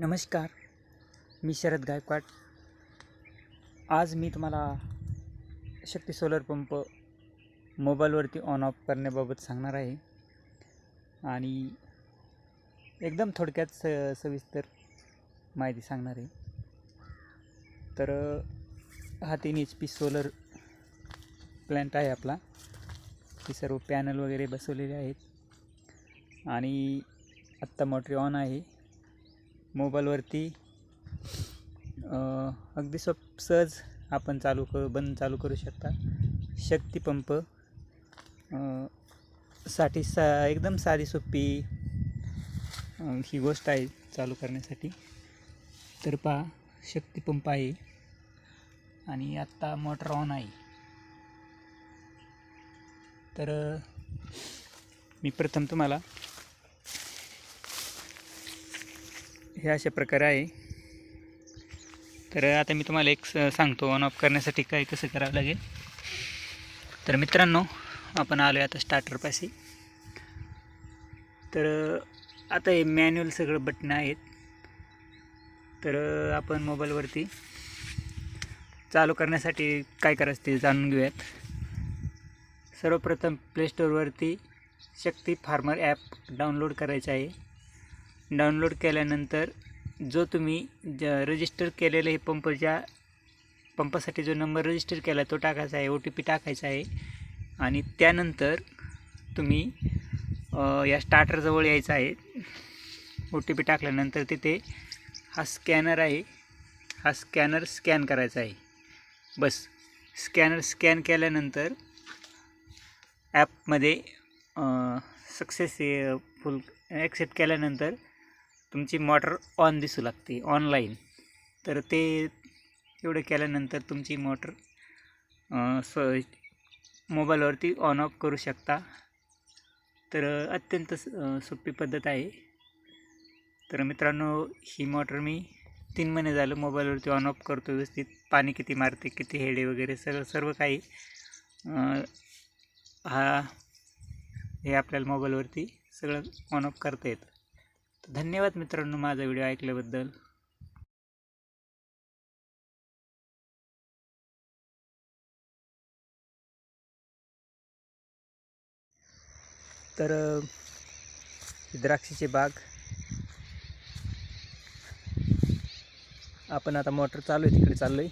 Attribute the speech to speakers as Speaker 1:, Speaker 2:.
Speaker 1: नमस्कार, मी शरद गायकवाड. आज मी तुम्हाला शक्ती सोलर पंप मोबाईलवरती ऑन ऑफ करण्याबाबत सांगणार आहे आणि एकदम थोडक्यात सविस्तर माहिती सांगणार आहे. तर हा 3 HP सोलर प्लॅन्ट आहे आपला. हे सर्व पॅनल वगैरे बसवलेले आहेत आणि आत्ता मोटरी ऑन आहे. मोबाईलवरती अगदी सहज आपण बंद चालू करू शकता. शक्ती पंप साठी एकदम साधी सोपी ही गोष्ट आहे चालू करण्यासाठी. तर पहा, शक्ती पंप आहे आणि आत्ता मोटर ऑन आहे. तर मी प्रथम तुम्हाला हे अशा प्रकारे आहे. तर आता मी तुम्हाला एक सांगतो ऑन ऑफ करण्यासाठी कसं करावं लागेल. तर मित्रांनो, आपण आलो आहे आता स्टार्टरपाशी. तर आता हे मॅन्युअल सगळं बटन आहेत. तर आपण मोबाईलवरती चालू करण्यासाठी काय करायचं ते जाणून घेऊयात. सर्वप्रथम प्ले स्टोअरवरती शक्ती फार्मर ॲप डाउनलोड करायचं आहे. डाउनलोड केल्यानंतर जो तुम्ही रजिस्टर केलेलं हे पंपासाठी जो नंबर रजिस्टर केला तो टाकायचा आहे, OTP टाकायचा आहे आणि त्यानंतर तुम्ही या स्टार्टरजवळ यायचं आहे. OTP टाकल्यानंतर तिथे हा स्कॅनर आहे, हा स्कॅनर स्कॅन करायचा आहे. बस स्कॅनर स्कॅन केल्यानंतर ॲपमध्ये सक्सेसफुल ॲक्सेप्ट केल्यानंतर तुमची मोटर ऑन दिसू लागते ऑनलाईन. तर ते एवढं केल्यानंतर तुमची मोटर मोबाईलवरती ऑन ऑफ करू शकता. तर अत्यंत सोपी पद्धत आहे. तर मित्रांनो, ही मोटर मी 3 महिने झालं मोबाईलवरती ऑन ऑफ करतो व्यवस्थित. पाणी किती मारते, किती हेडे वगैरे सर्व काही हे आपल्याला मोबाईलवरती सगळं ऑन ऑफ करता येतं. धन्यवाद मित्रांनो माझा व्हिडिओ ऐकल्याबद्दल. तर द्राक्षाची बाग आपण आता मोटर चालू आहे तिकडे चाललो आहे.